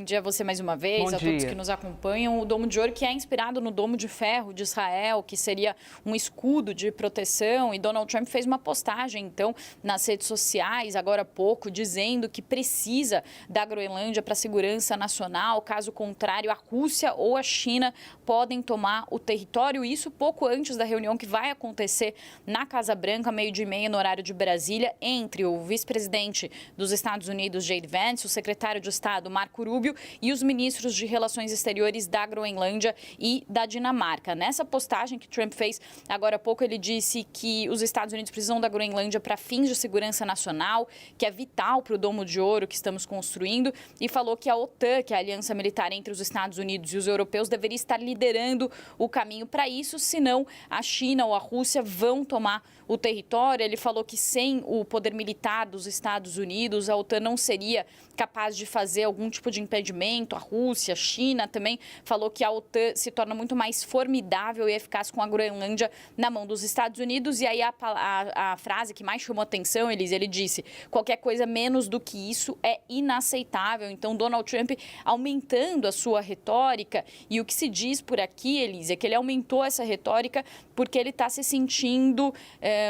dia a você mais uma vez, a todos que nos acompanham. O Domo de Ouro, que é inspirado no Domo de Ferro de Israel, que seria um escudo de proteção. E Donald Trump fez uma postagem, então, nas redes sociais, agora há pouco, dizendo que precisa da Groenlândia para a segurança nacional. Caso contrário, a Rússia ou a China podem tomar o território. Isso pouco antes da reunião que vai acontecer na Casa Branca, 12h30, no horário de Brasília, entre o vice-presidente dos Estados Unidos, J.D. Vance, o secretário de Estado, Marco Rubio, e os ministros de Relações Exteriores da Groenlândia e da Dinamarca. Nessa postagem que Trump fez agora há pouco, ele disse que os Estados Unidos precisam da Groenlândia para fins de segurança nacional, que é vital para o Domo de Ouro que estamos construindo, e falou que a OTAN, que é a aliança militar entre os Estados Unidos e os europeus, deveria estar liderando o caminho para isso, senão a China ou a Rússia vão tomar o território. Ele falou que sem o poder militar dos Estados Unidos, a OTAN não seria capaz de fazer algum tipo de impedimento. A Rússia, a China também falou que a OTAN se torna muito mais formidável e eficaz com a Groenlândia na mão dos Estados Unidos. E aí a frase que mais chamou atenção, Elise, ele disse: qualquer coisa menos do que isso é inaceitável. Então, Donald Trump aumentando a sua retórica, e o que se diz por aqui, Elise, é que ele aumentou essa retórica porque ele está se sentindo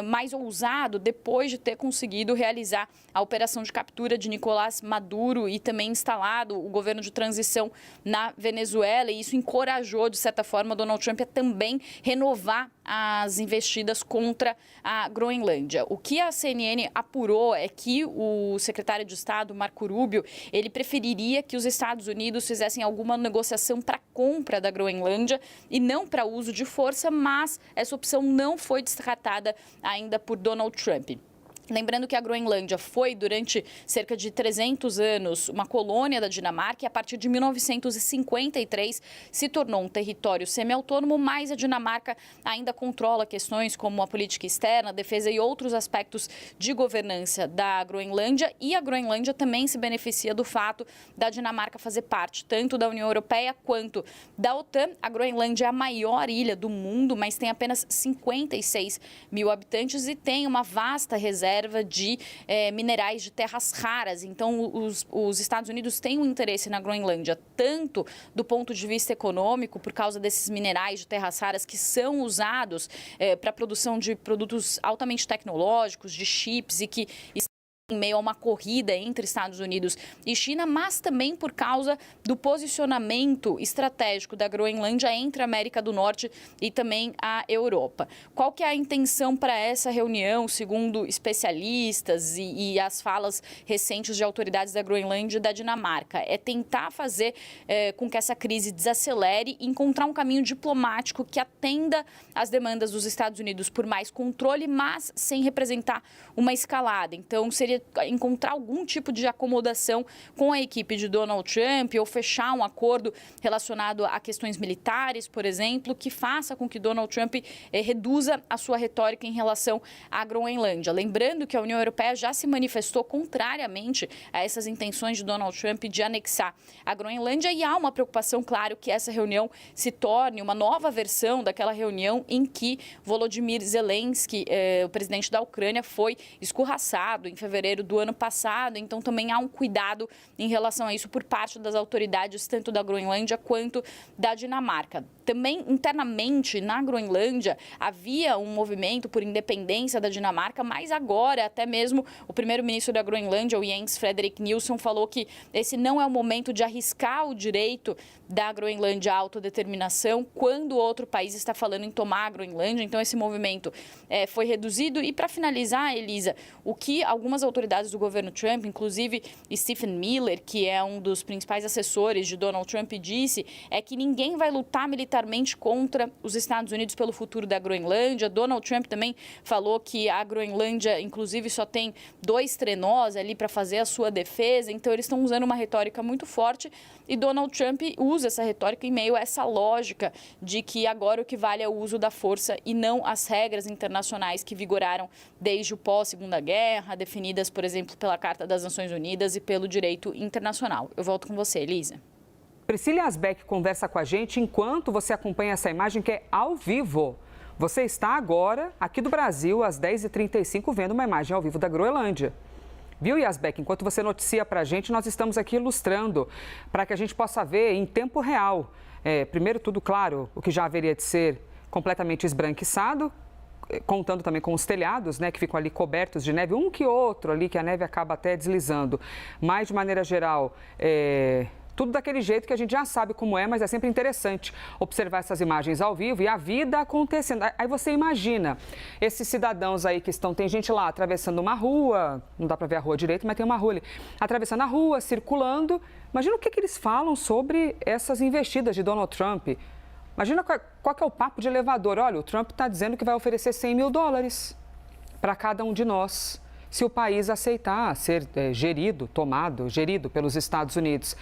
mais ousado depois de ter conseguido realizar a operação de captura de Nicolás Maduro e também instalado o governo de transição na Venezuela. E isso encorajou, de certa forma, Donald Trump a também renovar as investidas contra a Groenlândia. O que a CNN apurou é que o secretário de Estado, Marco Rubio, ele preferiria que os Estados Unidos fizessem alguma negociação para a compra da Groenlândia e não para uso de força, mas essa opção não foi descartada ainda por Donald Trump. Lembrando que a Groenlândia foi, durante cerca de 300 anos, uma colônia da Dinamarca e, a partir de 1953, se tornou um território semi-autônomo, mas a Dinamarca ainda controla questões como a política externa, a defesa e outros aspectos de governança da Groenlândia. E a Groenlândia também se beneficia do fato da Dinamarca fazer parte tanto da União Europeia quanto da OTAN. A Groenlândia é a maior ilha do mundo, mas tem apenas 56 mil habitantes e tem uma vasta reserva de minerais de terras raras. Então, os Estados Unidos têm um interesse na Groenlândia, tanto do ponto de vista econômico, por causa desses minerais de terras raras que são usados para a produção de produtos altamente tecnológicos, de chips, e que em meio a uma corrida entre Estados Unidos e China, mas também por causa do posicionamento estratégico da Groenlândia entre a América do Norte e também a Europa. Qual que é a intenção para essa reunião, segundo especialistas e as falas recentes de autoridades da Groenlândia e da Dinamarca? É tentar fazer com que essa crise desacelere e encontrar um caminho diplomático que atenda às demandas dos Estados Unidos por mais controle, mas sem representar uma escalada. Então, seria encontrar algum tipo de acomodação com a equipe de Donald Trump ou fechar um acordo relacionado a questões militares, por exemplo, que faça com que Donald Trump reduza a sua retórica em relação à Groenlândia. Lembrando que a União Europeia já se manifestou contrariamente a essas intenções de Donald Trump de anexar a Groenlândia, e há uma preocupação, claro, que essa reunião se torne uma nova versão daquela reunião em que Volodymyr Zelensky, o presidente da Ucrânia, foi escorraçado em fevereiro do ano passado. Então, também há um cuidado em relação a isso por parte das autoridades, tanto da Groenlândia quanto da Dinamarca. Também, internamente, na Groenlândia, havia um movimento por independência da Dinamarca, mas agora, até mesmo o primeiro-ministro da Groenlândia, o Jens Frederik Nielsen, falou que esse não é o momento de arriscar o direito da Groenlândia à autodeterminação quando outro país está falando em tomar a Groenlândia. Então, esse movimento foi reduzido. E, para finalizar, Elisa, o que algumas autoridades do governo Trump, inclusive Stephen Miller, que é um dos principais assessores de Donald Trump, disse é que ninguém vai lutar militarmente contra os Estados Unidos pelo futuro da Groenlândia. Donald Trump também falou que a Groenlândia, inclusive, só tem 2 trenós ali para fazer a sua defesa. Então, eles estão usando uma retórica muito forte, e Donald Trump usa essa retórica em meio a essa lógica de que agora o que vale é o uso da força e não as regras internacionais que vigoraram desde o pós-Segunda Guerra, definidas, por exemplo, pela Carta das Nações Unidas e pelo direito internacional. Eu volto com você, Elisa. Priscila Asbeck conversa com a gente enquanto você acompanha essa imagem que é ao vivo. Você está agora aqui do Brasil, às 10h35, vendo uma imagem ao vivo da Groenlândia. Viu, Yasbek? Enquanto você noticia para a gente, nós estamos aqui ilustrando para que a gente possa ver em tempo real. Primeiro tudo, claro, o que já haveria de ser completamente esbranquiçado, contando também com os telhados, né, que ficam ali cobertos de neve, um que outro ali, que a neve acaba até deslizando. Mas, de maneira geral, tudo daquele jeito que a gente já sabe como é, mas é sempre interessante observar essas imagens ao vivo e a vida acontecendo. Aí você imagina esses cidadãos aí que estão, tem gente lá atravessando uma rua, não dá para ver a rua direito, mas tem uma rua ali, atravessando a rua, circulando. Imagina o que eles falam sobre essas investidas de Donald Trump. Imagina qual que é o papo de elevador. Olha, o Trump está dizendo que vai oferecer $100 mil para cada um de nós, se o país aceitar ser gerido pelos Estados Unidos.